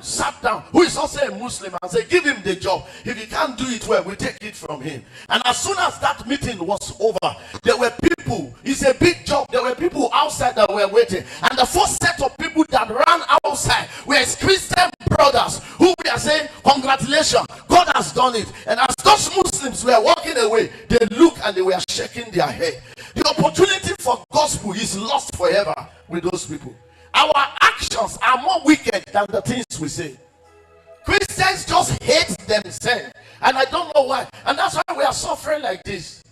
them sat down, who is also a Muslim, and said, give him the job. If he can't do it well, we take it from him. And as soon as that meeting was over, there were people, it's a big job, there were people outside that were waiting. And the first set of people that ran outside were Christian brothers who were saying, congratulations, God has done it. And as those Muslims were walking away, they looked and they were shaking their head. The opportunity for gospel is lost forever with those people. Our actions are more wicked than the things we say. Christians just hate themselves, and I don't know why. And that's why we are suffering like this.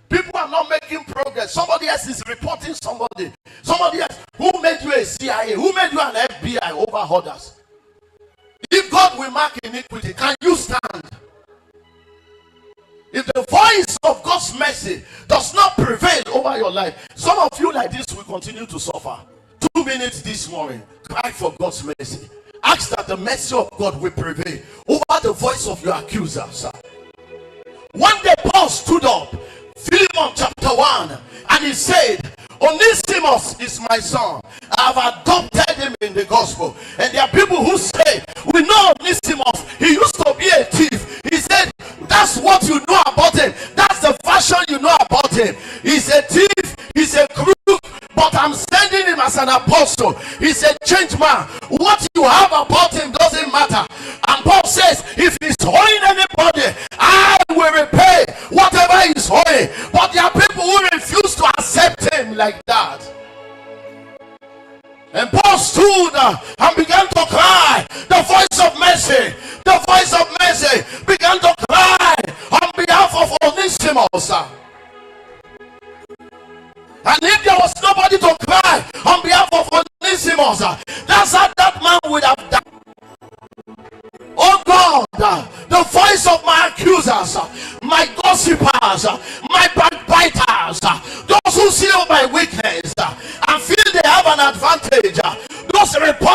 People are not making progress. Somebody else is reporting somebody. Somebody else. Who made you a CIA? Who made you an FBI over others? If God will mark iniquity, can you stand? If the voice of God's mercy does not prevail over your life, some of you like this will continue to suffer. 2 minutes this morning, cry for God's mercy. Ask that the mercy of God will prevail over the voice of your accusers. One day Paul stood up, Philemon chapter 1, and he said, Onesimus is my son. I have adopted him in the gospel. And there are people who say, we know Onesimus, he used to be a thief. He said, that's what you know about him. That's the fashion you know about him. He's a thief, he's a crook, but I'm sending him as an apostle. He's a changed man. What you have about him doesn't matter. And Paul says, if he's owing anybody, I will repay whatever he's owing. But there are people who refuse to accept him like that. And Paul stood and began to cry. The voice of mercy, the voice of mercy began to cry on behalf of Onesimus. And if there was nobody to cry on behalf of Onesimus, that's how that man would have died. Oh God, the voice of my accusers, my gossipers, my backbiters, those who see my weakness and feel they have an advantage, those reporters